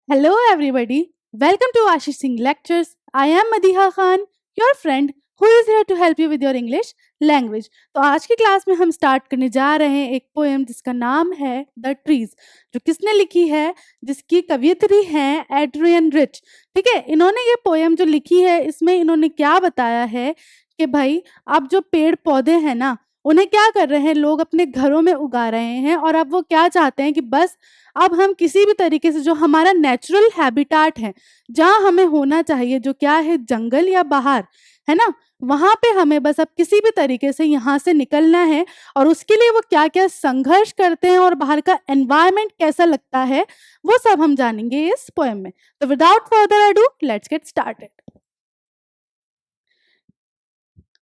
Hello, everybody. Welcome to Ashish Singh Lectures. I am Madiha Khan, your friend who is here to help you with your English language. तो आज की class में हम start करने जा रहे हैं एक पोएम जिसका नाम है द ट्रीज, जो किसने लिखी है, जिसकी कवियत्री हैं एड्रियन रिच. ठीक है, इन्होंने ये पोएम जो लिखी है इसमें इन्होंने क्या बताया है कि भाई अब जो पेड़ पौधे हैं ना उन्हें क्या कर रहे हैं, लोग अपने घरों में उगा रहे हैं और अब वो क्या चाहते हैं कि बस अब हम किसी भी तरीके से जो हमारा नेचुरल हैबिटाट है, जहाँ हमें होना चाहिए, जो क्या है जंगल या बाहर, है ना, वहाँ पे हमें बस अब किसी भी तरीके से यहाँ से निकलना है. और उसके लिए वो क्या-क्या संघर्ष करते हैं और बाहर का एनवायरनमेंट कैसा लगता है, वो सब हम जानेंगे इस पोएम में. तो without further ado let's get started.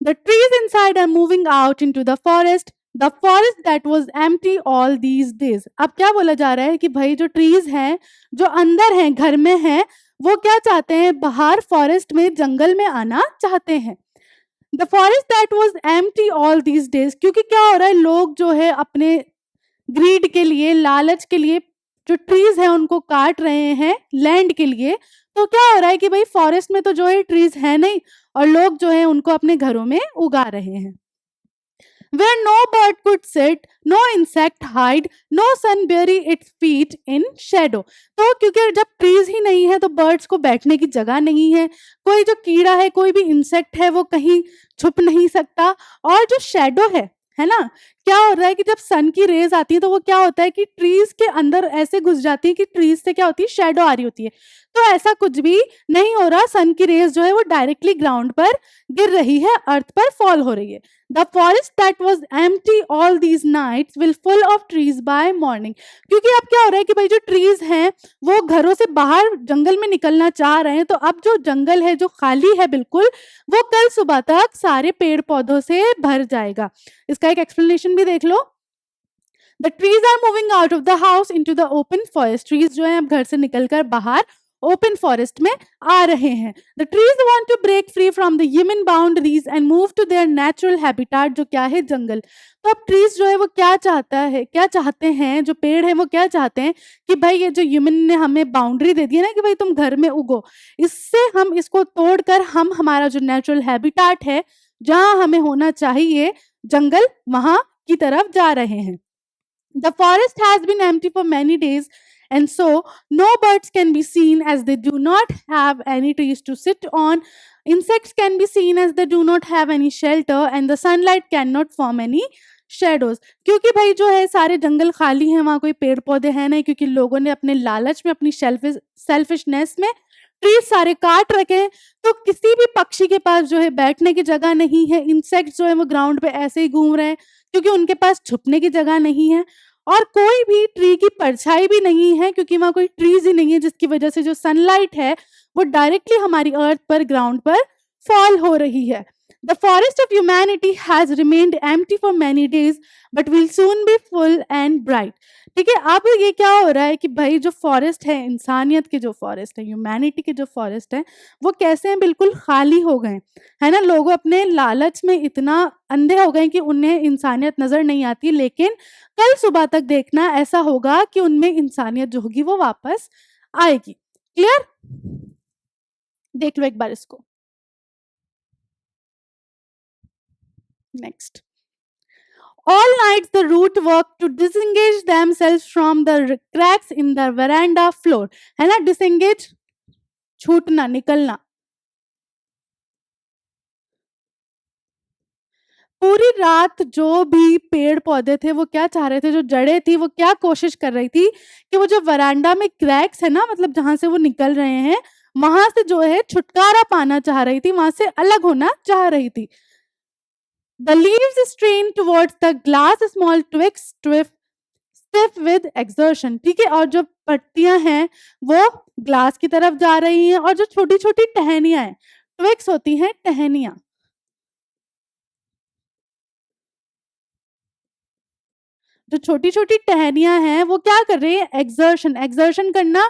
The trees inside are moving out into the forest that was empty all these days. अब क्या बोला जा रहा है कि भाई जो ट्रीज हैं, जो अंदर हैं, घर में हैं, वो क्या चाहते हैं, बाहर फॉरेस्ट में, जंगल में आना चाहते हैं. The forest that was empty all these days, क्योंकि क्या हो रहा है, लोग जो है अपने ग्रीड के लिए, लालच के लिए जो ट्रीज हैं उनको काट रहे हैं लैंड के लिए. तो क्या हो रहा है कि भाई फॉरेस्ट में तो जो है ट्रीज है नहीं और लोग जो है उनको अपने घरों में उगा रहे हैं. Where no bird could sit, no insect hide, no sun bury its feet in shadow. तो क्योंकि जब ट्रीज ही नहीं है तो बर्ड्स को बैठने की जगह नहीं है, कोई जो कीड़ा है, कोई भी इंसेक्ट है वो कहीं छुप नहीं सकता. और जो शेडो है ना, क्या हो रहा है कि जब सन की रेज आती है तो वो क्या होता है कि ट्रीज के अंदर ऐसे घुस जाती है कि ट्रीज से क्या होती है, शेडो आ रही होती है. तो ऐसा कुछ भी नहीं हो रहा, सन की रेज जो है वो डायरेक्टली ग्राउंड पर गिर रही है, अर्थ पर फॉल हो रही है. The forest that was empty all these nights will full of trees by morning. क्योंकि अब क्या हो रहा है कि भाई जो ट्रीज हैं वो घरों से बाहर जंगल में निकलना चाह रहे हैं, तो अब जो जंगल है जो खाली है बिल्कुल, वो कल सुबह तक सारे पेड़ पौधों से भर जाएगा. इसका एक एक्सप्लेनेशन भी देख लो. The trees are moving out of the house into the open forest. Trees जो है अब घर से निकलकर बाहर ओपन फॉरेस्ट में आ रहे हैं. The trees want to break free from the human boundaries and move to their natural habitat, जो क्या है जंगल. तो अब ट्रीज जो है वो क्या चाहता है, क्या चाहते हैं, जो पेड़ है वो क्या चाहते हैं कि भाई ये जो ह्यूमन ने हमें बाउंड्री दे दी है ना कि भाई तुम घर में उगो, इससे हम इसको तोड़कर हम हमारा जो नेचुरल हैबिटाट है, जहाँ हमें होना चाहिए जंगल, वहां की तरफ जा रहे हैं. The forest has been empty for many days, and so no birds can be seen as they do not have any trees to sit on. Insects can be seen as they do not have any shelter, and the sunlight cannot form any shadows. क्योंकि भाई जो है सारे जंगल खाली हैं, वहाँ कोई पेड़ पौधे हैं नहीं, क्योंकि लोगों ने अपने लालच में, अपनी सेल्फिशनेस में ट्रीज सारे काट रखे हैं. तो किसी भी पक्षी के पास जो है बैठने की जगह नहीं है, इंसेक्ट्स जो है वो ग्राउंड पे ऐसे ही घूम रहे हैं क्योंकि उनके पास छुपने की जगह नहीं है. और कोई भी ट्री की परछाई भी नहीं है क्योंकि वहां कोई ट्रीज ही नहीं है, जिसकी वजह से जो सनलाइट है वो डायरेक्टली हमारी अर्थ पर, ग्राउंड पर फॉल हो रही है. The forest of humanity has remained empty for many days but will soon be full and bright. ठीक है, अब ये क्या हो रहा है कि भाई जो फॉरेस्ट है, इंसानियत के जो फॉरेस्ट है, ह्यूमैनिटी के जो फॉरेस्ट है, वो कैसे हैं, बिल्कुल खाली हो गए, है ना. लोग अपने लालच में इतना अंधे हो गए कि उन्हें इंसानियत नजर नहीं आती, लेकिन कल सुबह तक देखना ऐसा होगा कि उनमें इंसानियत जो होगी वो वापस आएगी. क्लियर, देख लो एक बार इसको. Next. All night the root worked to disengage themselves from the cracks in the veranda floor. है ना, disengage, छूटना, निकलना. पूरी रात जो भी पेड़ पौधे थे वो क्या चाह रहे थे, जो जड़ें थी वो क्या कोशिश कर रही थी कि वो जो वरांडा में क्रैक्स है ना, मतलब जहां से वो निकल रहे हैं, वहां से जो है छुटकारा पाना चाह रही थी, वहां से अलग होना चाह रही थी. The leaves strain towards the glass, small twigs stiff with exertion. ठीक है, और जो पत्तियां हैं वो ग्लास की तरफ जा रही हैं, और जो छोटी छोटी टहनियां हैं, ट्विग्स होती हैं टहनियां, जो छोटी छोटी टहनियां हैं वो क्या कर रही है, एक्सर्शन, एक्सर्शन करना,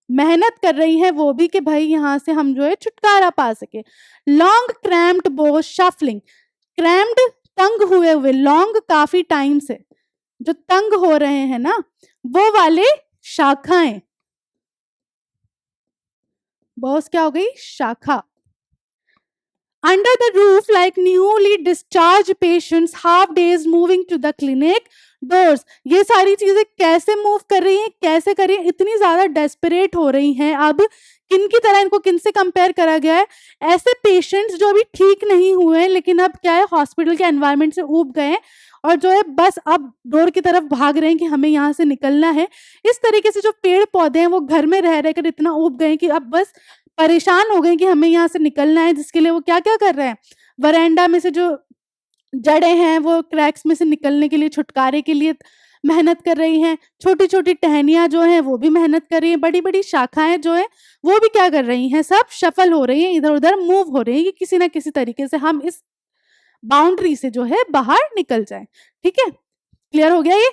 मेहनत कर रही है वो भी कि भाई यहाँ से हम जो है छुटकारा पा सके. लॉन्ग क्रैम्प्ड बो शफलिंग, क्रैम्प्ड तंग हुए हुए, लॉन्ग काफी टाइम से, जो तंग हो रहे हैं ना, वो वाले शाखाएं, बॉस क्या हो गई? शाखा। Under the roof, like newly discharged patients, half days moving to the clinic doors. ये सारी चीजें कैसे मूव कर रही हैं, कैसे कर रही हैं, इतनी ज्यादा डेस्परेट हो रही हैं। अब किन की तरह इनको किन से कंपेयर करा गया है? ऐसे पेशेंट्स जो अभी ठीक नहीं हुए हैं, लेकिन अब क्या है, हॉस्पिटल के एनवायरनमेंट से ऊब गए हैं और जो है बस अब डोर की तरफ भाग रहे हैं कि हमें यहाँ से निकलना है। इस तरीके से जो पेड़ पौधे हैं वो घर में रह रहकर इतना ऊब गए हैं कि अब बस परेशान हो गए कि हमें यहाँ से निकलना है, जिसके लिए वो क्या-क्या कर रहे हैं, वरांडा में से जो जड़ें हैं वो क्रैक्स में से निकलने के लिए, छुटकारे के लिए मेहनत कर रही हैं। छोटी-छोटी टहनियाँ जो हैं वो भी मेहनत कर रही हैं, बड़ी-बड़ी शाखाएँ जो हैं वो भी क्या कर रही हैं, सब शफल हो रही हैं, इधर-उधर मूव हो रही हैं कि किसी न किसी तरीके से हम इस बाउंड्री से जो है बाहर निकल जाएँ। ठीक है? क्लियर हो गया ये?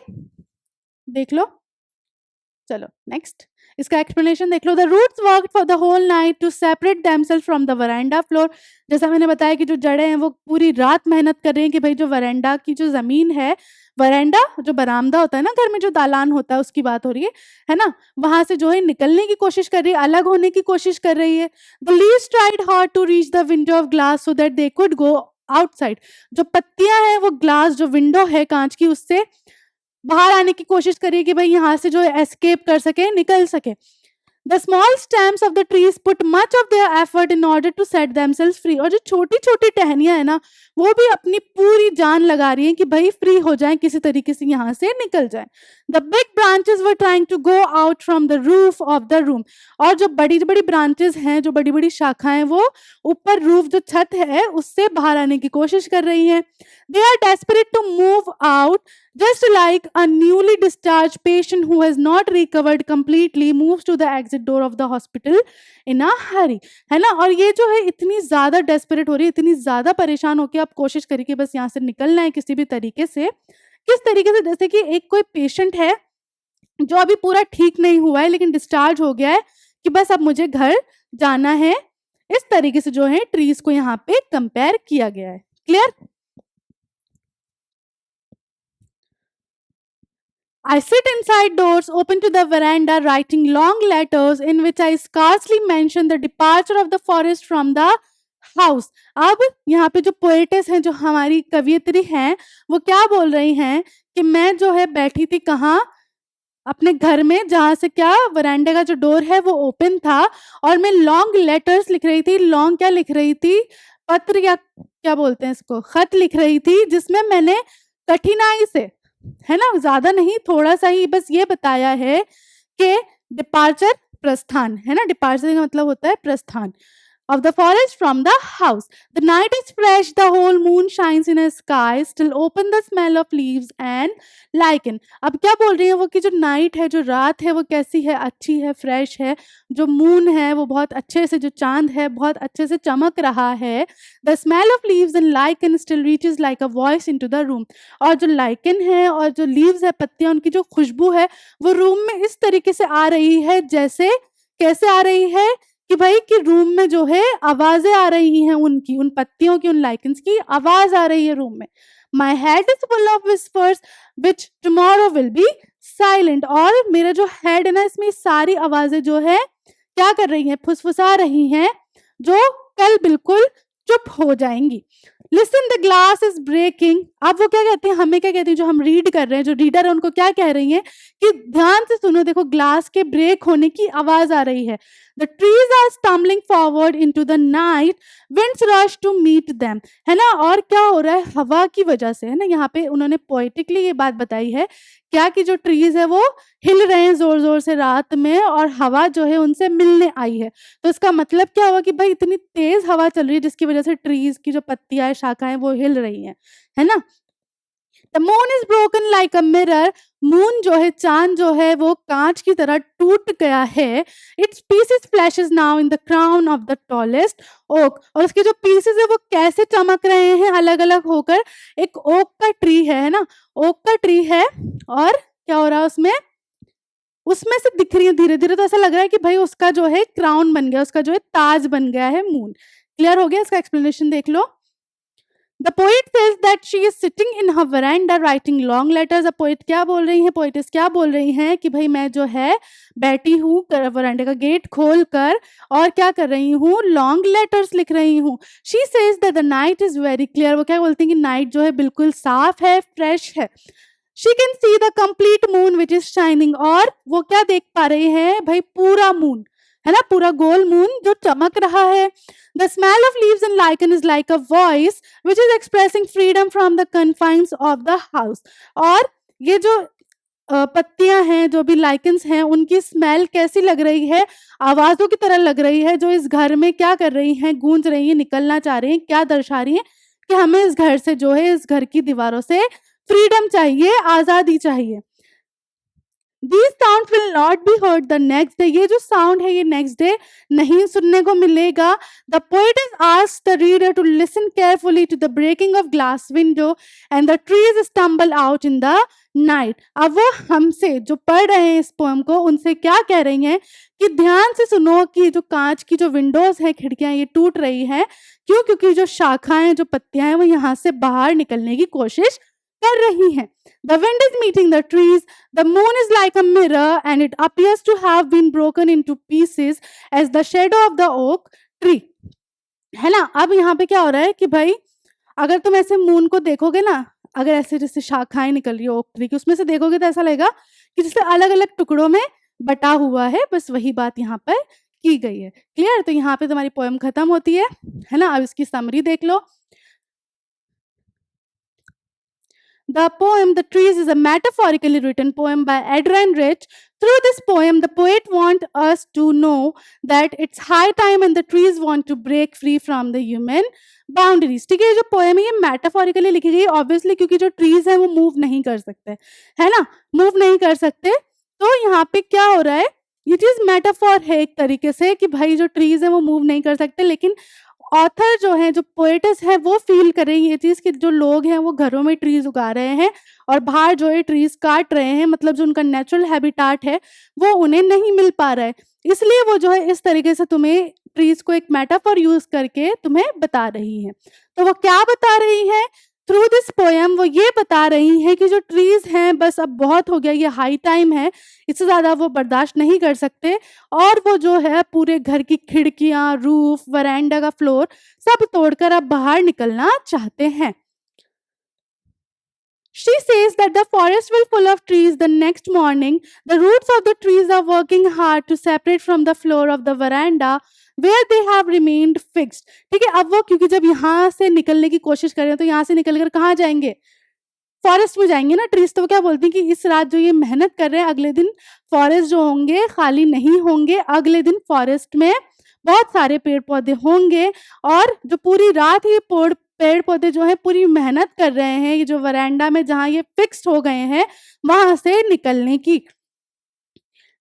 देख लो। चलो नेक्स्ट, इसका एक्सप्लेनेशन देख लो। The roots worked for the whole night to separate themselves from the veranda floor. जैसा मैंने बताया कि जो जड़ें हैं वो पूरी रात मेहनत कर रही हैं कि भाई जो वरांडा की जो जमीन है, वरांडा जो बरामदा होता है ना घर में, जो दालान होता है उसकी बात हो रही है ना, वहां से जो है निकलने की कोशिश कर रही है, अलग होने की कोशिश कर रही है। The leaves tried hard to reach the window of glass so that they could go outside. जो पत्तियां हैं वो ग्लास जो विंडो है कांच की, उससे बाहर आने की कोशिश करिए कि भाई यहाँ से जो है एस्केप कर सके, निकल सके। The small stems of the trees put much of their effort in order to set themselves free. और जो छोटी-छोटी टहनियाँ है ना, वो भी अपनी पूरी जान लगा रही हैं कि भाई फ्री हो जाएं, किसी तरीके से यहाँ से निकल जाएं। The big branches were trying to go out from the roof of the room. और जो बड़ी-बड़ी branches हैं, जो बड़ी-बड़ी शाखाएं, वो ऊपर रूफ जो छत है उससे बाहर आने की कोशिश कर रही हैं। They are desperate to move out, just like a newly discharged patient who has not recovered completely moves to the exit door of the hospital in a hurry, है ना। और ये जो है इतनी ज़्यादा डेस्परेट हो रही है, इतनी ज़्यादा परेशान होकर आप कोशिश करिए कि बस यहाँ से निकलना है किसी भी तरीके से। किस तरीके से? जैसे कि एक कोई पेशेंट है जो अभी पूरा ठीक नहीं हुआ है लेकिन डिस्चार्ज हो गया है कि बस अब मुझे घर जाना है। इस तरीके से जो है ट्रीज को यहाँ पे कंपेयर किया गया है। Clear? I sit inside doors open to the veranda writing long letters in which I scarcely mention the departure of the forest from the house. अब यहाँ पे जो पोएटेस हैं, जो हमारी कवियत्री हैं, वो क्या बोल रही हैं कि मैं जो है बैठी थी कहाँ, अपने घर में, जहाँ से क्या वरांडे का जो डोर है वो ओपन था और मैं लॉन्ग लेटर्स लिख रही थी। लॉन्ग क्या लिख रही थी? पत्र, या क्या बोलते हैं इसको, खत लिख रही थी, जिसमें मैंने कठिनाई से, है ना, ज्यादा नहीं, थोड़ा सा ही बस ये बताया है कि डिपार्चर, प्रस्थान, है ना, डिपार्चर का मतलब होता है प्रस्थान, of the forest from the house. The night is fresh, the whole moon shines in a sky, still open the smell of leaves and lichen. अब क्या बोल रही है वो कि जो नाइट है, जो रात है, वो कैसी है? अच्छी है, फ्रेश है। जो मून है वो बहुत अच्छे से, जो चांद है बहुत अच्छे से चमक रहा है। The smell of leaves and lichen still reaches like a voice into the room. और जो lichen है और जो leaves है, पत्तियां, उनकी जो खुशबू है वो रूम में इस तरीके से आ रही है, जैसे, कैसे आ रही है कि भाई कि रूम में जो है आवाजें आ रही हैं, उनकी, उन पत्तियों की, उन लाइकन्स की आवाज आ रही है रूम में। My head is full of whispers which tomorrow will be silent. और मेरा जो हेड है ना, इसमें सारी आवाजें जो है क्या कर रही हैं? फुसफुसा रही हैं, जो कल बिल्कुल चुप हो जाएंगी। Listen the glass is breaking. अब वो क्या कहती हैं, हमें क्या कहती हैं, जो हम रीड कर रहे हैं, जो रीडर है, उनको क्या कह रही हैं कि ध्यान से सुनो, देखो ग्लास के ब्रेक होने की आवाज आ रही है। The trees are stumbling forward into the night, winds rush to meet them, है ना। और क्या हो रहा है? हवा की वजह से, है ना, यहाँ पे उन्होंने पोएटिकली ये बात बताई है क्या कि जो ट्रीज है वो हिल रहे हैं जोर जोर से रात में, और हवा जो है उनसे मिलने आई है। तो इसका मतलब क्या हुआ कि भाई इतनी तेज हवा चल रही है जिसकी वजह से ट्रीज की जो पत्तियां, शाखाएं, वो हिल रही हैं, है ना। The moon is broken like a mirror. Moon जो है, चांद जो है, वो कांच की तरह टूट गया है। Its pieces flashes now in the crown of the tallest oak. और उसके जो पीसेस है वो कैसे चमक रहे हैं अलग अलग होकर। एक ओक का ट्री है ना, ओक का ट्री है, और क्या हो रहा है उसमें, उसमें से दिख रही है धीरे धीरे, तो ऐसा लग रहा है कि भाई उसका जो है क्राउन बन गया, उसका जो है ताज बन गया है मून। क्लियर हो गया? इसका एक्सप्लेनेशन देख लो। The poet says that she is sitting in her veranda writing long letters. अब poet क्या बोल रही हैं, poetess क्या बोल रही हैं कि भाई मैं जो है बैठी हूँ वरांडे का गेट खोल कर और क्या कर रही हूँ, लॉन्ग लेटर्स लिख रही हूँ. She says that the night is very clear. वो क्या बोलती हैं कि नाइट जो है बिल्कुल साफ है, फ्रेश है. She can see the complete moon which is shining. और वो क्या देख पा रही है भाई, पूरा मून है ना, पूरा गोल मून जो चमक रहा है. The smell of leaves and lichen is like a voice which is expressing freedom from the confines of the house. और ये जो पत्तियां हैं, जो भी लाइकन्स हैं, उनकी स्मेल कैसी लग रही है, आवाजों की तरह लग रही है, जो इस घर में क्या कर रही हैं, गूंज रही हैं, निकलना चाह रही हैं, क्या दर्शा रही हैं कि हमें इस घर से जो है, इस घर की दीवारों से फ्रीडम चाहिए, आजादी चाहिए. These sounds will not be heard the next day. ये जो साउंड है ये नेक्स्ट डे नहीं सुनने को मिलेगा. The poetess asks the reader to listen carefully to the breaking of glass window and the trees stumble out in the night. अब वो हमसे जो पढ़ रहे हैं इस पोएम को, उनसे क्या कह रही हैं कि ध्यान से सुनो कि जो कांच की जो विंडोज है, खिड़कियां, ये टूट रही हैं. क्यों? क्योंकि जो शाखाएं, जो पत्तियां हैं, वो यहाँ से बाहर निकलने की कोशिश कर रही हैं. The wind is meeting the trees. The moon is like a mirror and it appears to have been broken into pieces as the shadow of the oak tree. है ना. अब यहाँ पे क्या हो रहा है कि भाई अगर तुम ऐसे मून को देखोगे ना, अगर ऐसे जैसे शाखाएं निकल रही है ओक ट्री की, उसमें से देखोगे तो ऐसा लगेगा कि जैसे अलग अलग टुकड़ों में बटा हुआ है. बस वही बात यहाँ पर की गई है. क्लियर. तो यहाँ पे तुम्हारी पोएम खत्म होती है ना. अब इसकी समरी देख लो. The poem The Trees is a metaphorically written poem by Adrian Rich. Through this poem, the poet wants us to know that it's high time and the trees want to break free from the human boundaries. ठीक है. जो poem है ये metaphorically लिखी गई, obviously क्योंकि जो trees हैं वो मूव नहीं कर सकते, है ना, मूव नहीं कर सकते. तो यहाँ पे क्या हो रहा है, ये चीज मेटाफोर है एक तरीके से कि भाई जो ट्रीज हैं वो मूव नहीं कर सकते, लेकिन ऑथर जो है, जो पोएटेस है, वो फील कर रही है ये चीज कि जो लोग हैं वो घरों में ट्रीज उगा रहे हैं और बाहर जो है ट्रीज काट रहे हैं, मतलब जो उनका नेचुरल हैबिटाट है वो उन्हें नहीं मिल पा रहा है. इसलिए वो जो है इस तरीके से तुम्हें ट्रीज को एक मेटाफोर यूज करके तुम्हें बता रही है. तो वो क्या बता रही है थ्रू दिस पोएम? वो ये बता रही है कि जो ट्रीज हैं बस अब बहुत हो गया, ये हाई टाइम है, इससे ज्यादा वो बर्दाश्त नहीं कर सकते और वो जो है पूरे घर की खिड़कियां, रूफ, वरांडा का फ्लोर सब तोड़कर अब बाहर निकलना चाहते हैं. She says that the forest will full of trees the next morning. The roots of the trees are working hard to separate from the floor of the veranda where they have remained fixed. ठीक है. अब वो क्योंकि जब यहाँ से निकलने की कोशिश कर रहे हैं तो यहाँ से निकलकर कहाँ जाएंगे, फॉरेस्ट में जाएंगे ना ट्रीज. तो वो क्या बोलती हैं कि इस रात जो ये मेहनत कर रहे हैं, अगले दिन फॉरेस्ट जो होंगे खाली नहीं होंगे, अगले दिन फॉरेस्ट में बहुत सारे पेड़ पौधे होंगे और जो पूरी रात ये पेड़ पौधे जो है पूरी मेहनत कर रहे हैं, ये जो वरांडा में जहाँ ये फिक्स्ड हो गए हैं वहां से निकलने की.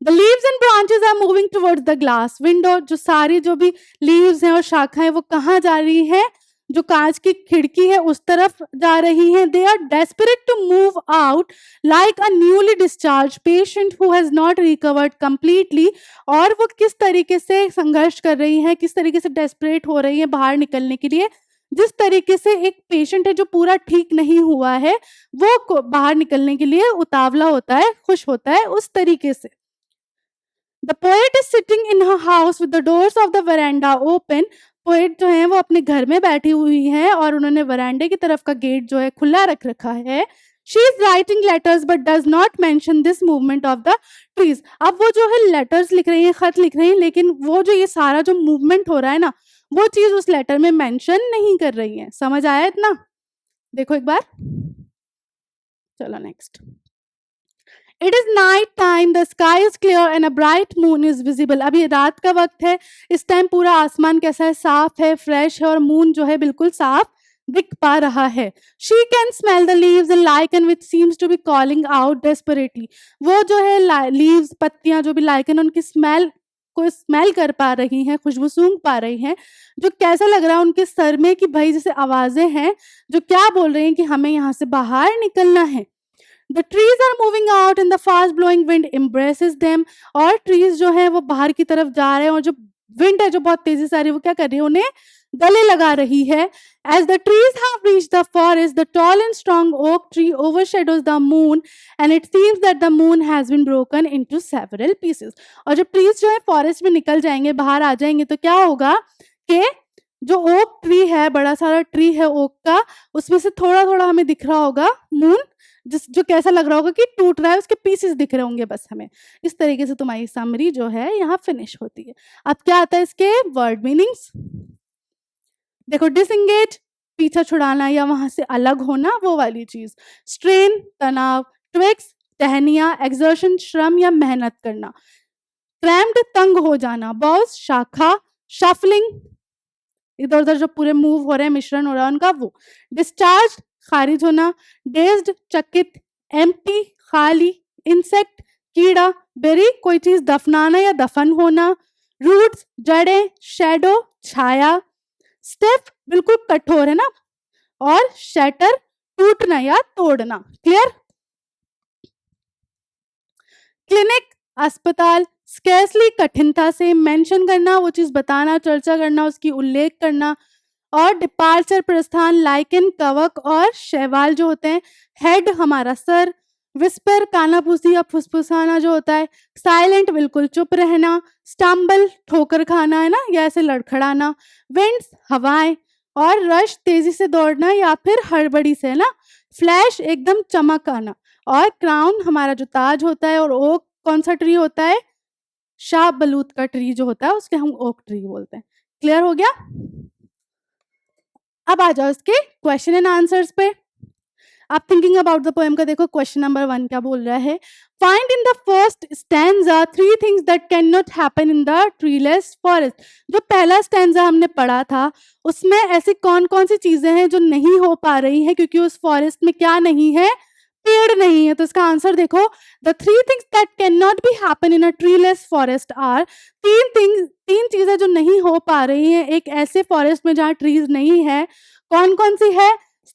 The leaves and branches are moving towards the glass window. जो सारी जो भी लीव्स हैं और शाखाएं वो कहाँ जा रही हैं, जो कांच की खिड़की है उस तरफ जा रही हैं. They are desperate to move out like a newly discharged patient who has not recovered completely. और वो किस तरीके से संघर्ष कर रही हैं, किस तरीके से डेस्परेट हो रही हैं बाहर निकलने के लिए, जिस तरीके से एक पेशेंट है जो पूरा ठीक नहीं हुआ है वो बाहर निकलने के लिए उतावला होता है, खुश होता है, उस तरीके से. The poet is sitting in her house with the doors of the veranda open. Poet जो है वो अपने घर में बैठी हुई हैं और उन्होंने वरांडे की तरफ का गेट जो है खुला रख रखा है. She is writing letters but does not mention this movement of the trees. अब वो जो है लेटर्स लिख रही हैं, खत लिख रही हैं, लेकिन वो जो ये सारा जो मूवमेंट हो रहा है ना, वो चीज उस लेटर में मेंशन नहीं कर रही है. समझ आया इतना? देखो एक बार. चलो next. It is night time, the sky is clear and a bright moon is visible. अब ये रात का वक्त है, इस टाइम पूरा आसमान कैसा है, साफ है, फ्रेश है और मून जो है बिल्कुल साफ दिख पा रहा है. She can smell the leaves and lichen which seems to be calling out desperately. वो जो है leaves, पत्तियां, जो भी lichen, उनकी स्मेल को स्मेल कर पा रही हैं, खुशबू सूंघ पा रही हैं, जो कैसा लग रहा है उनके सर में कि भाई जैसे आवाजें हैं जो क्या बोल रही हैं कि हमें यहाँ से बाहर निकलना है. The trees are moving out and the fast blowing wind embraces them. और trees जो है वो बाहर की तरफ जा रहे हैं और जो wind है जो बहुत तेजी से आ रही है वो क्या कर रही है, उन्हें गले लगा रही है. As the trees have reached the forest, the tall and strong oak tree overshadows the moon, and it seems that the moon has been broken into several pieces. और जब ट्रीज जो है फॉरेस्ट में निकल जाएंगे, बाहर आ जाएंगे, तो क्या होगा कि जो ओक ट्री है, बड़ा सारा ट्री है ओक का, उसमें से थोड़ा थोड़ा हमें दिख रहा होगा मून, जो कैसा लग रहा होगा कि टूट रहा है, उसके पीसेस दिख रहे होंगे बस हमें. इस तरीके से तुम्हारी समरी जो है यहाँ फिनिश होती है. अब क्या आता है इसके वर्ड मीनिंग्स. देखो, डिसएंगेज पीछा छुड़ाना या वहां से अलग होना, वो वाली चीज. स्ट्रेन तनाव, ट्विक्स टहनिया, एक्सर्शन श्रम या मेहनत करना. क्रैम्प्ड तंग हो जाना, बॉल्स शाखा, शफलिंग इधर उधर जो पूरे मूव हो रहे हैं, मिश्रण हो रहा है उनका, वो. डिस्चार्ज खारिज होना, डेज्ड चकित, एम्प्टी खाली, इंसेक्ट कीड़ा, बेरी कोई चीज दफनाना या दफन होना, रूट्स जड़ें, शैडो छाया, स्टिफ बिल्कुल कठोर है ना, और शैटर टूटना या तोड़ना. क्लियर. क्लिनिक अस्पताल, स्कैर्सली कठिनता से, मेंशन करना वो चीज बताना, चर्चा करना, उसकी उल्लेख करना. और डिपार्चर प्रस्थान, लाइकन कवक और शैवाल जो होते हैं. हेड हमारा सर, विस्पर कानाफूसी या फुसफुसाना जो होता है. साइलेंट बिल्कुल चुप रहना. स्टम्बल ठोकर खाना है ना, या ऐसे लड़खड़ाना. विंड्स हवाएं. और रश तेजी से दौड़ना या फिर हड़बड़ी से, है ना. फ्लैश एकदम चमक आना. और क्राउन हमारा जो ताज होता है. और ओक कौन सा ट्री होता है, शाह बलूत का ट्री जो होता है उसके हम ओक ट्री बोलते हैं. क्लियर हो गया. अब आ जाओ इसके क्वेश्चन एंड आंसर्स पे. आप थिंकिंग अबाउट द पोएम का देखो, क्वेश्चन नंबर 1 क्या बोल रहा है. Find in the first stanza 3 things that can not happen in the treeless forest. जो पहला स्टैंजा हमने पढ़ा था उसमें ऐसी कौन कौन सी चीजें हैं जो नहीं हो पा रही हैं, क्योंकि उस फॉरेस्ट में क्या नहीं है, पेड़ नहीं है. तो इसका आंसर देखो, the 3 things that can not be happen in a treeless forest are. तीन चीजें जो नहीं हो पा रही हैं एक ऐसे फॉरेस्ट में जहाँ ट्रीज नहीं है. कौन कौन सी है.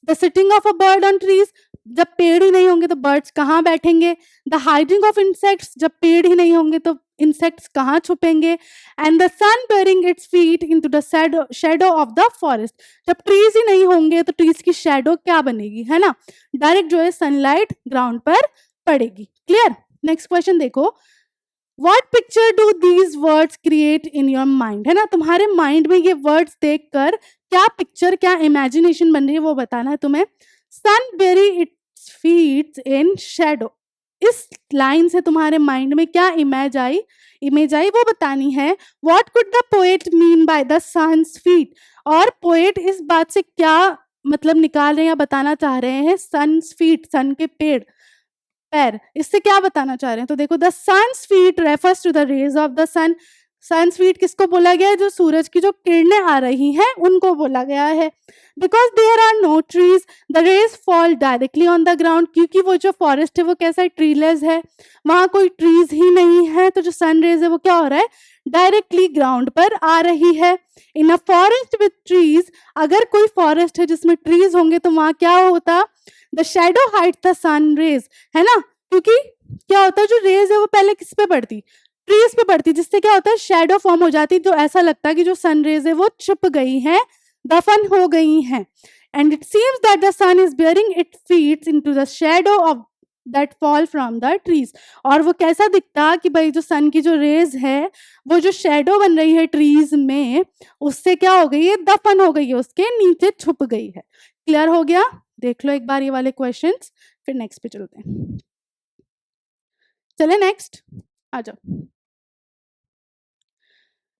The sitting of a bird on trees, जब पेड़ ही नहीं होंगे तो बर्ड्स कहाँ बैठेंगे. द हाइडिंग ऑफ इंसेक्ट्स, जब पेड़ ही नहीं होंगे तो इंसेक्ट्स कहाँ छुपेंगे. And the sun bearing its feet into the shadow of the forest, जब ट्रीज ही नहीं होंगे तो ट्रीज की शैडो क्या बनेगी, है ना, डायरेक्ट जो है सनलाइट ग्राउंड पर पड़ेगी. क्लियर. नेक्स्ट क्वेश्चन देखो. What picture do these words create in your mind, है ना. तुम्हारे माइंड में ये वर्ड्स देखकर क्या पिक्चर, क्या इमेजिनेशन बन रही है वो बताना है तुम्हें. Sun bury its feet in shadow, इस लाइन से तुम्हारे माइंड में क्या इमेज आई वो बतानी है. What could the poet mean by the sun's feet, और पोएट इस बात से क्या मतलब निकाल रहे हैं या बताना चाह रहे हैं. सन्स फीट, सन के पैर, इससे क्या बताना चाह रहे हैं. तो देखो, the sun's feet refers to the rays of the sun. Sun's feet किसको बोला गया है, जो सूरज की जो किरणें आ रही हैं उनको बोला गया है. Because there are no trees the rays fall directly on the ground, क्योंकि वो जो फॉरेस्ट है वो कैसा है, ट्रीलेस है, वहां कोई ट्रीज ही नहीं है. तो जो सन रेज है वो क्या हो रहा है, डायरेक्टली ग्राउंड पर आ रही है. इन अ फॉरेस्ट विथ ट्रीज, अगर कोई फॉरेस्ट है जिसमें ट्रीज होंगे तो वहां क्या होता, the shadow hide the sun rays, है ना. क्योंकि क्या होता है, जो रेज है वो पहले किस पे पड़ती, ट्रीज पे पड़ती, जिससे क्या होता है, शैडो फॉर्म हो जाती, तो ऐसा लगता है कि जो सन रेज है वो छुप गई हैं, दफन हो गई हैं. And it seems that the sun is bearing its feet into the shadow of that fall from the trees. और वो कैसा दिखता कि भाई जो सन की जो रेज है वो जो शैडो बन रही है ट्रीज में, उससे क्या हो गई है, दफन हो गई है, उसके नीचे छुप गई है. क्लियर हो गया. देख लो एक बार ये वाले क्वेश्चंस, फिर नेक्स्ट पे चलते हैं. चले नेक्स्ट, आ जाओ.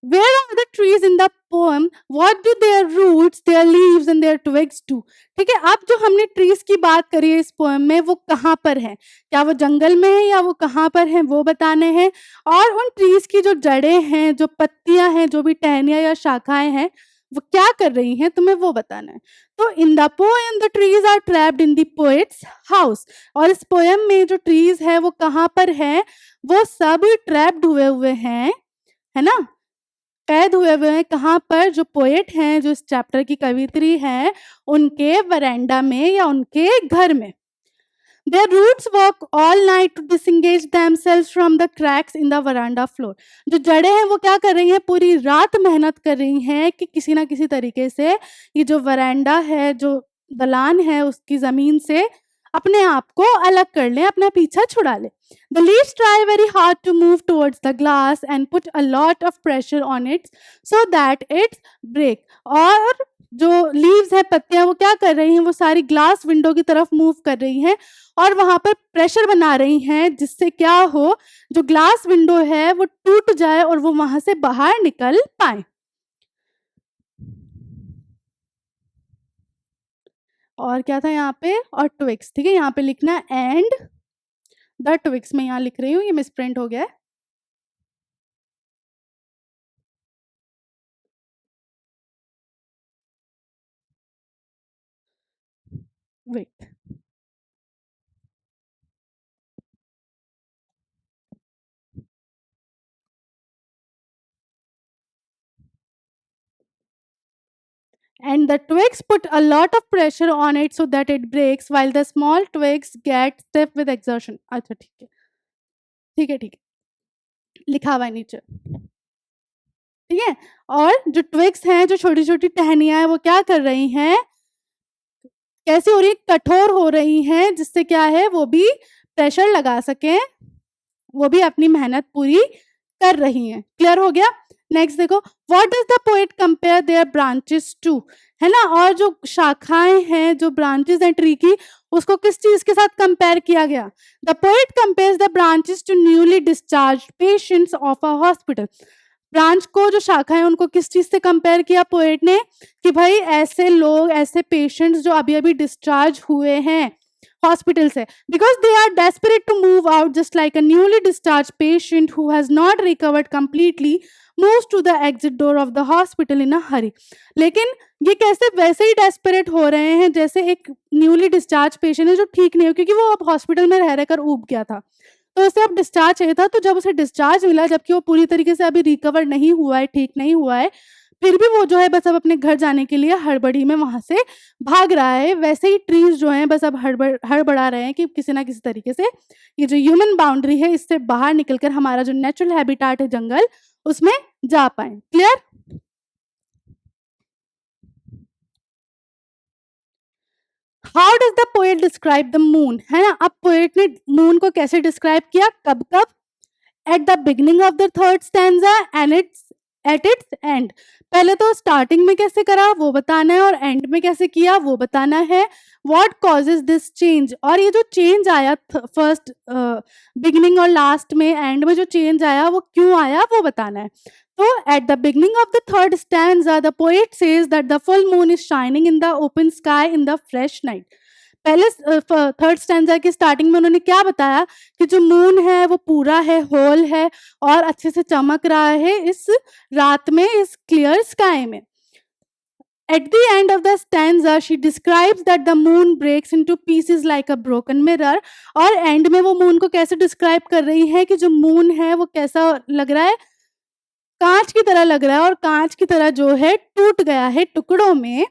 Where are the trees in the poem? What do their roots, their leaves and their twigs do? ठीक है. अब जो हमने ट्रीज की बात करी है इस पोएम में, वो कहाँ पर है, क्या वो जंगल में है या वो कहाँ पर है, वो बताने हैं. और उन ट्रीज की जो जड़ें हैं, जो पत्तियां हैं, जो भी टहनियां या शाखाएं हैं, वो क्या कर रही हैं, तुम्हें वो बताना है. तो in the poem the trees are trapped in the poet's house. और इस पोएम में जो ट्रीज है वो कहाँ पर है, वो सब ट्रैप्ड हुए हैं, है ना, कैद हुए हैं. कहाँ पर, जो पोएट हैं, जो इस चैप्टर की कवित्री हैं, उनके वरांडा में या उनके घर में. Their roots work all night to disengage themselves from the cracks in the veranda floor. जो जड़ें हैं वो क्या कर रही हैं, पूरी रात मेहनत कर रही हैं कि किसी ना किसी तरीके से ये जो वरांडा है, जो दलान है, उसकी ज़मीन से अपने आप को अलग कर लें, अपना पीछा छुड़ा लें. The leaves try very hard to move towards the glass and put a lot of pressure on it so that it break. और जो लीव्स है, पत्तियां, वो क्या कर रही हैं, वो सारी ग्लास विंडो की तरफ मूव कर रही हैं और वहां पर प्रेशर बना रही हैं जिससे क्या हो, जो ग्लास विंडो है वो टूट जाए और वो वहां से बाहर निकल पाए. और क्या था यहाँ पे, और ट्विक्स. ठीक है, यहाँ पे लिखना है एंड द ट्विक्स. मैं यहाँ लिख रही हूँ, ये मिसप्रिंट हो गया है. Wait. And the twigs put a lot of pressure on it so that it breaks while the small twigs get stiff with exertion. अच्छा ठीक है, ठीक है, ठीक है, लिखा हुआ है नीचे. ठीक है, और जो ट्विग्स हैं, जो छोटी छोटी टहनियां हैं, वो क्या कर रही हैं, कैसी हो रही, कठोर हो रही हैं, जिससे क्या है वो भी प्रेशर लगा सकें, वो भी अपनी मेहनत पूरी कर रही हैं. क्लियर हो गया. नेक्स्ट देखो, what does the poet compare their branches to, है ना. और जो शाखाएं हैं, जो ब्रांचेस हैं ट्री की, उसको किस चीज के साथ कंपेयर किया गया. The poet compares the branches to newly discharge patients of a hospital. Branch को, जो शाखा है, उनको किस चीज से कंपेयर किया पोएट ने, कि भाई ऐसे लोग, ऐसे पेशेंट्स जो अभी अभी डिस्चार्ज हुए हैं हॉस्पिटल से, because they are desperate to move out just like a newly discharge patient who has not recovered completely moves to the exit door of the hospital in a hurry. लेकिन ये कैसे, वैसे ही desperate हो रहे हैं जैसे एक न्यूली डिस्चार्ज पेशेंट है जो ठीक नहीं हो, क्योंकि वो अब हॉस्पिटल में रह रहकर ऊब गया था, तो उसे अब डिस्चार्ज चाहिए था. तो जब उसे डिस्चार्ज मिला, जबकि वो पूरी तरीके से अभी रिकवर नहीं हुआ है, ठीक नहीं हुआ है, फिर भी वो जो है बस अब अपने घर जाने के लिए हड़बड़ी में वहां से भाग रहा है. वैसे ही ट्रीज जो हैं बस अब हड़बड़ा रहे हैं कि किसी ना किसी तरीके से ये जो ह्यूमन बाउंड्री है, इससे बाहर निकलकर हमारा जो नेचुरल हैबिटाट है जंगल, उसमें जा पाए. Clear. How does the poet describe the moon, है ना. अब पोएट ने मून को कैसे डिस्क्राइब किया, कब कब, at the beginning of the third stanza and it's at its and. पहले तो स्टार्टिंग में कैसे करा वो बताना है, और एंड में कैसे किया वो बताना है. व्हाट कॉजेज दिस चेंज, और ये जो चेंज आया फर्स्ट बिगिनिंग और लास्ट में, एंड में जो चेंज आया वो क्यों आया वो बताना है. तो at the beginning of the third stanza the poet says that the full moon is shining in the open sky in the fresh night. पहले थर्ड स्टैंजा की स्टार्टिंग में उन्होंने क्या बताया, कि जो मून है वो पूरा है, होल है, और अच्छे से चमक रहा है इस रात में, इस क्लियर स्काई में. At the end of the stanza, she describes that the moon breaks into pieces like a broken mirror. और एंड में वो मून को कैसे डिस्क्राइब कर रही है, कि जो मून है वो कैसा लग रहा है, कांच की तरह लग रहा है, और कांच की तरह जो है टूट गया है टुकड़ों में.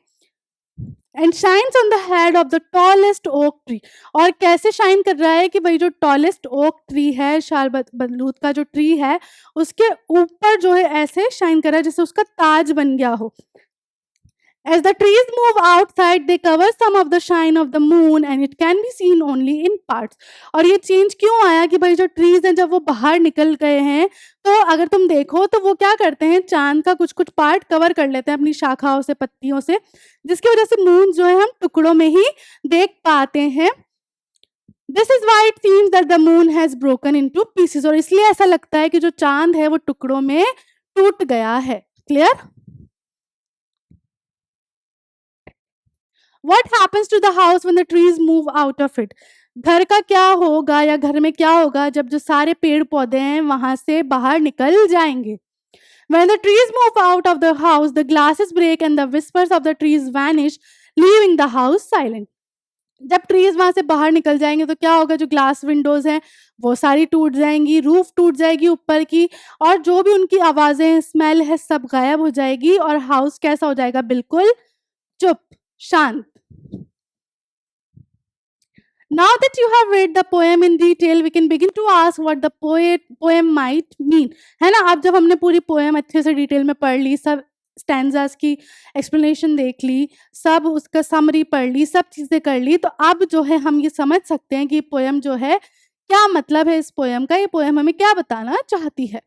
And shines on the head of the tallest oak tree. और कैसे शाइन कर रहा है, कि भाई जो टॉलेस्ट ओक ट्री है, शाल बलूत का जो ट्री है, उसके ऊपर जो है ऐसे शाइन कर रहा है जैसे उसका ताज बन गया हो. As the trees move outside, they cover some of the shine of the moon and it can be seen only in parts. और ये चेंज क्यों आया, कि भाई जो ट्रीज हैं जब वो बाहर निकल गए हैं, तो अगर तुम देखो तो वो क्या करते हैं, चांद का कुछ कुछ पार्ट कवर कर लेते हैं अपनी शाखाओं से, पत्तियों से, जिसकी वजह से मून जो है हम टुकड़ों में ही देख पाते हैं. This is why it seems that the moon has broken into pieces. और इसलिए ऐसा लगता है कि जो चांद है वो टुकड़ों में टूट गया है. Clear. What happens to the house when the trees move out of it? घर का क्या होगा, या घर में क्या होगा जब जो सारे पेड़ पौधे हैं वहां से बाहर निकल जाएंगे. When the trees move out of the house, the glasses break and the whispers of the trees vanish, leaving the house silent. जब ट्रीज वहां से बाहर निकल जाएंगे तो क्या होगा, जो ग्लास विंडोज हैं वो सारी टूट जाएंगी, रूफ टूट जाएगी ऊपर की, और जो भी उनकी आवाजें हैं, स्मेल है, सब गायब हो जाएगी, और हाउस कैसा हो जाएगा, बिल्कुल चुप, शांत. Now that you have read the poem in detail, we can begin to ask what the poem might mean. है ना? अब जब हमने पूरी पोएम अच्छे से डिटेल में पढ़ ली, सब स्टैंजास की एक्सप्लेनेशन देख ली, सब उसका समरी पढ़ ली, सब चीज़ें कर ली, तो अब जो है हम ये समझ सकते हैं कि ये पोएम जो है, क्या मतलब है इस पोएम का, ये पोएम हमें क्या बताना चाहती है।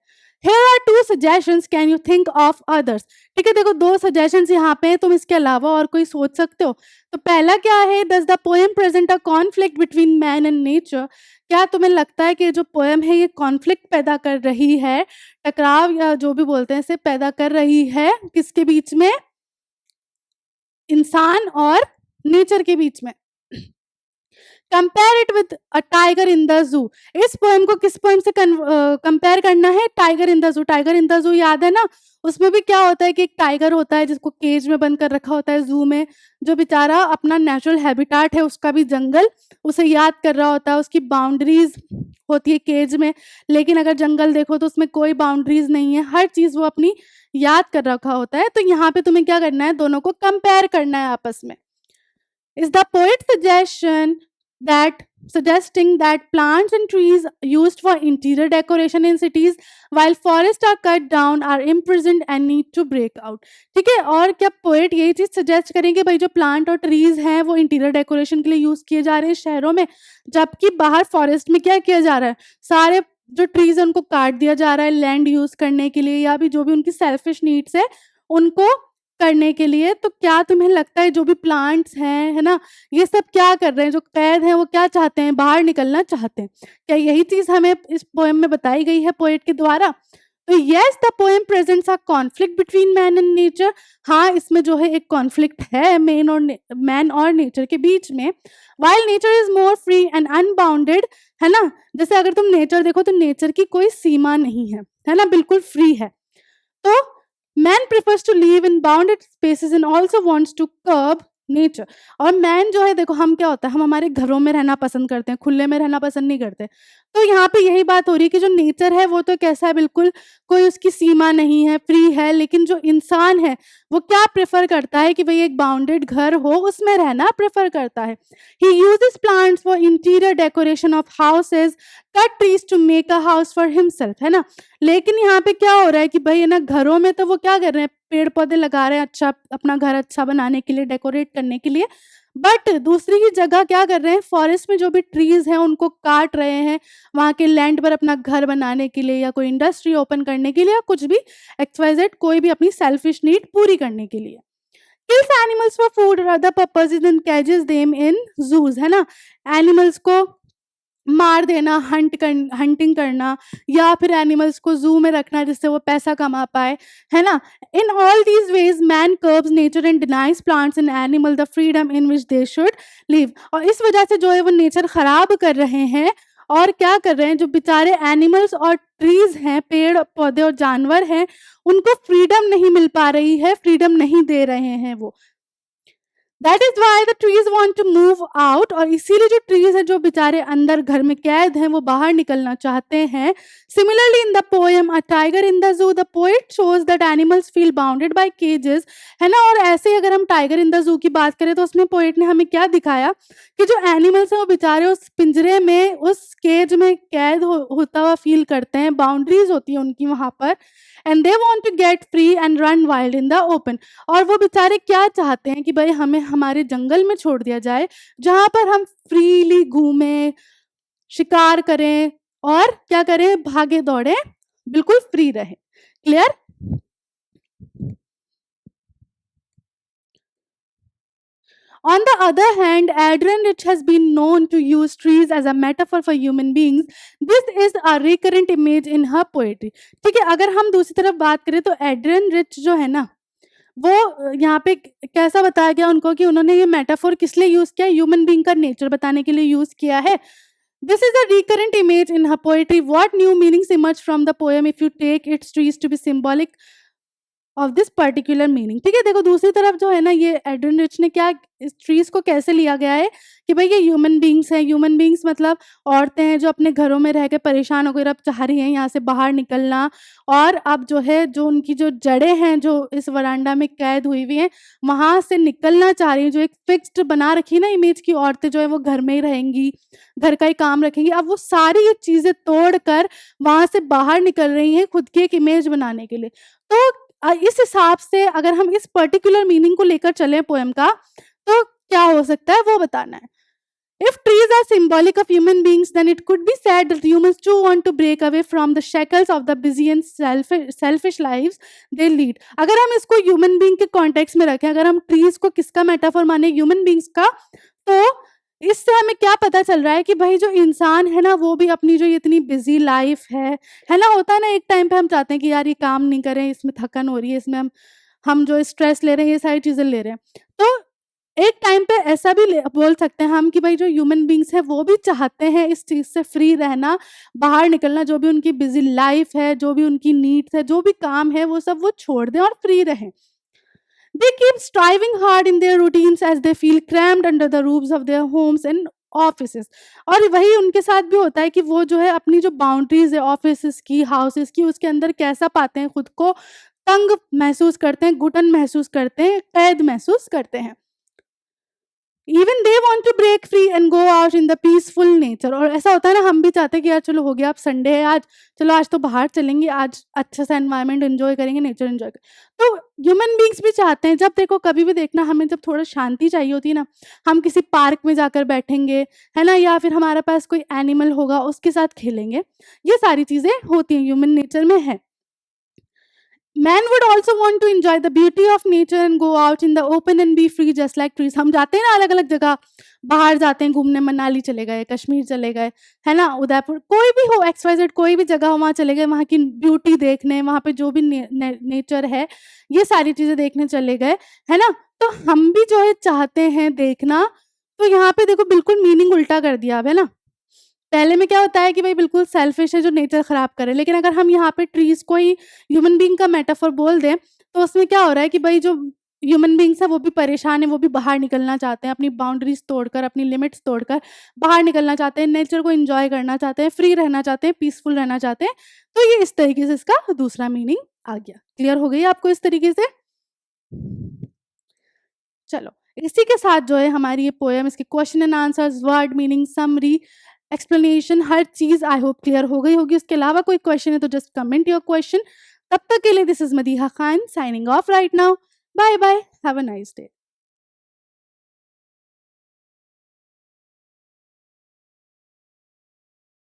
Here are two suggestions, can you think of others? ठीक है, देखो 2 सजेशंस यहाँ पे हैं, तुम इसके अलावा और कोई सोच सकते हो। तो पहला क्या है, does the poem present a conflict between man and nature? क्या तुम्हें लगता है कि जो पोएम है ये कॉन्फ्लिक्ट पैदा कर रही है, टकराव या जो भी बोलते हैं इसे पैदा कर रही है किसके बीच में? इंसान और नेचर के बीच में। Compare it with a tiger in the जू। इस पोएम को किस पोएम से कंपेयर करना है? टाइगर इन द जू। टाइगर इन द जू याद है ना? उसमें भी क्या होता है कि एक टाइगर होता है जिसको केज में बंद कर रखा होता है जू में, जो बेचारा अपना नेचुरल हैबिटाट है उसका भी जंगल, उसे याद कर रहा होता है, उसकी बाउंड्रीज होती है केज में, लेकिन अगर जंगल देखो तो उसमें कोई बाउंड्रीज नहीं है, हर चीज वो अपनी याद कर रखा होता है। तो यहाँ पे तुम्हें क्या करना है, दोनों को कंपेयर करना है आपस में। Is the poet suggesting that plants and trees used for interior decoration in cities while forests are cut down are imprisoned and need to break out? ठीक है, और क्या पोएट यही चीज सजेस्ट करेंगे भाई जो प्लांट और ट्रीज हैं वो इंटीरियर डेकोरेशन के लिए यूज किए जा रहे हैं शहरों में, जबकि बाहर फॉरेस्ट में क्या किया जा रहा है, सारे जो ट्रीज है उनको काट दिया जा रहा है लैंड यूज करने के लिए या भी जो भी उनकी सेल्फिश नीड्स है उनको करने के लिए। तो क्या तुम्हें लगता है जो भी प्लांट्स हैं, है ना, ये सब क्या कर रहे हैं, जो कैद हैं वो क्या चाहते हैं, बाहर निकलना चाहते हैं। क्या यही चीज हमें इस पोएम में बताई गई है पोएट के द्वारा? तो yes, the poem presents a conflict between man and nature. हाँ, इसमें जो है एक कॉन्फ्लिक्ट है मैन और नेचर के बीच में। While nature is more free and unbounded, है ना, जैसे अगर तुम नेचर देखो तो नेचर की कोई सीमा नहीं है ना, बिल्कुल फ्री है। तो man prefers to live in bounded spaces and also wants to curb nature. और मैन जो है देखो, हम क्या होता है, हम हमारे घरों में रहना पसंद करते हैं, खुले में रहना पसंद नहीं करते। तो यहाँ पे यही बात हो रही है कि जो नेचर है वो तो कैसा है, बिल्कुल कोई उसकी सीमा नहीं है, फ्री है, लेकिन जो इंसान है वो क्या प्रेफर करता है कि भाई एक बाउंडेड घर हो, उसमें रहना प्रेफर करता है। He uses plants for interior decoration of houses, cut trees to make a house for himself, है ना। लेकिन यहाँ पे क्या हो रहा है कि भाई है ना, घरों में तो वो क्या कर रहे हैं, पेड़ पौधे लगा रहे हैं अच्छा अपना घर अच्छा बनाने के लिए, डेकोरेट करने के लिए, बट दूसरी ही जगह क्या कर रहे हैं, फॉरेस्ट में जो भी ट्रीज हैं उनको काट रहे हैं वहाँ के लैंड पर अपना घर बनाने के लिए या कोई इंडस्ट्री ओपन करने के लिए या कुछ भी एक्सवाइजेड कोई भी अपनी सेल्फिश नीड पूरी करने के लिए। किल्स एनिमल्स फॉर फूड और other purposes and catches them in zoos, है ना, एनिमल्स को मार देना, हंटिंग करना या फिर एनिमल्स को जू में रखना जिससे वो पैसा कमा पाए, है ना। In all these veg man curbs nature and denies plants and animal the freedom in which they should live. और इस वजह से जो है वो नेचर खराब कर रहे हैं और क्या कर रहे हैं, जो बेचारे एनिमल्स और ट्रीज हैं, पेड़ पौधे और जानवर हैं, उनको फ्रीडम नहीं मिल पा रही है, फ्रीडम नहीं दे रहे हैं वो। That is why the trees want to move out. और इसीलिए जो ट्रीज है जो बेचारे अंदर घर में कैद हैं वो बाहर निकलना चाहते हैं। Similarly in the poem a tiger in the zoo, the poet shows that animals feel bounded by cages, है ना। और ऐसे ही अगर हम टाइगर इन द जू की बात करें तो उसमें पोएट ने हमें क्या दिखाया कि जो एनिमल्स हैं वो बेचारे उस पिंजरे में, उस केज में कैद होता हुआ फील करते हैं, बाउंड्रीज होती है उनकी वहां पर, and they want to get free and run wild in the open. और वो बेचारे क्या चाहते हैं कि भाई हमें हमारे जंगल में छोड़ दिया जाए जहां पर हम फ्रीली घूमें, शिकार करें और क्या करें, भागे दौड़े, बिल्कुल फ्री रहे। Clear? On the other hand, Adrian Rich has been known to use trees as a metaphor for human beings. This is a recurrent image in her poetry. ठीक है, अगर हम दूसरी तरफ बात करें तो एड्रियन रिच जो है ना, वो यहाँ पे कैसा बताया गया उनको कि उन्होंने ये मेटाफोर किस लिए यूज किया, ह्यूमन बीइंग का नेचर बताने के लिए यूज किया है। This is a recurrent image in her poetry. What new meanings emerge from the poem if you take its trees to be symbolic of this particular meaning. ठीक है, देखो दूसरी तरफ जो है ना, ये एड्रिन रिच ने क्या इस ट्रीज को कैसे लिया गया है कि भाई ये ह्यूमन बींग्स हैं। ह्यूमन बींग्स मतलब औरतें हैं जो अपने घरों में रह के परेशान हो गई, अब चाह रही हैं यहाँ से बाहर निकलना, और अब जो है जो उनकी जो जड़ें हैं जो इस वरांडा में कैद हुई हुई हैं, वहां से निकलना चाह रही हैं। जो एक फिक्स्ड बना रखी ना इमेज की औरतें जो है वो घर में ही रहेंगी, घर का ही काम रखेंगी, अब वो सारी ये चीजें तोड़ कर वहां से बाहर निकल रही हैं खुद की एक इमेज बनाने के लिए। तो इस हिसाब से अगर हम इस पर्टिकुलर मीनिंग को लेकर चले पोएम का, तो क्या हो सकता है वो बताना है। If trees are symbolic of human beings, then it could be said that humans too want to break away from the shackles of the busy and selfish lives they lead. अगर हम इसको ह्यूमन बींग के context में रखें, अगर हम trees को किसका मेटाफोर माने, ह्यूमन बींग्स का, तो इससे हमें क्या पता चल रहा है कि भाई जो इंसान है ना वो भी अपनी जो इतनी बिजी लाइफ है ना, होता है ना एक टाइम पे हम चाहते हैं कि यार ये काम नहीं करें, इसमें थकन हो रही है, इसमें हम जो स्ट्रेस ले रहे हैं, ये सारी चीजें ले रहे हैं। तो एक टाइम पे ऐसा भी बोल सकते हैं हम कि भाई जो ह्यूमन बींग्स है वो भी चाहते हैं इस चीज से फ्री रहना, बाहर निकलना, जो भी उनकी बिजी लाइफ है, जो भी उनकी नीड्स है, जो भी काम है, वो सब वो छोड़ दें और फ्री रहें। They keep striving hard in their routines as they feel cramped under the roofs of their homes and offices. और वही उनके साथ भी होता है कि वो जो है अपनी जो बाउंड्रीज है ऑफिसेस की, हाउसेस की, उसके अंदर कैसा पाते हैं खुद को, तंग महसूस करते हैं, घुटन महसूस करते हैं, कैद महसूस करते हैं। Even they want to break free and go out in the peaceful nature. और ऐसा होता है ना, हम भी चाहते हैं कि यार चलो हो गया, अब संडे है, आज चलो आज तो बाहर चलेंगे, आज अच्छा सा एनवायरनमेंट एंजॉय करेंगे, नेचर एंजॉय करेंगे। तो ह्यूमन बींग्स भी चाहते हैं, जब देखो कभी भी देखना, हमें जब थोड़ा शांति चाहिए होती है ना, हम किसी पार्क में जाकर बैठेंगे, है ना, या फिर हमारे पास कोई एनिमल होगा उसके साथ खेलेंगे। ये सारी चीजें होती हैं, ह्यूमन नेचर में है। Man would also want to enjoy the beauty of nature and go out in the open and be free just like trees. हम जाते हैं ना अलग अलग जगह, बाहर जाते हैं घूमने, मनाली चले गए, कश्मीर चले गए, है ना, उदयपुर, कोई भी हो, XYZ कोई भी जगह हो, वहाँ चले गए, वहाँ की ब्यूटी देखने, वहाँ पे जो भी नेचर है, ये सारी चीजें देखने चले गए, है ना। तो हम भी जो है चाहते हैं देखना। तो यहाँ पे देखो बिल्कुल मीनिंग उल्टा कर दिया अब, है ना। पहले में क्या होता है कि भाई बिल्कुल सेल्फिश है जो नेचर खराब करे, लेकिन अगर हम यहाँ पे ट्रीज को ही ह्यूमन बींग का मेटाफोर बोल दें, तो उसमें क्या हो रहा है कि भाई जो ह्यूमन बींग्स है वो भी परेशान है, वो भी बाहर निकलना चाहते हैं, अपनी बाउंड्रीज तोड़कर, अपनी लिमिट्स तोड़कर बाहर निकलना चाहते हैं, नेचर को एंजॉय करना चाहते हैं, फ्री रहना चाहते हैं, पीसफुल रहना चाहते हैं। तो ये इस तरीके से इसका दूसरा मीनिंग आ गया। क्लियर हो गई आपको इस तरीके से? चलो, इसी के साथ जो है हमारी ये पोएम, इसके question and answers, word meaning, summary, explanation, her cheese I hope clear हो गई होगी। उसके अलावा कोई क्वेश्चन है तो जस्ट कमेंट योर क्वेश्चन। तब तक के लिए this is Madiha Khan signing off right now. Bye bye, have a nice day.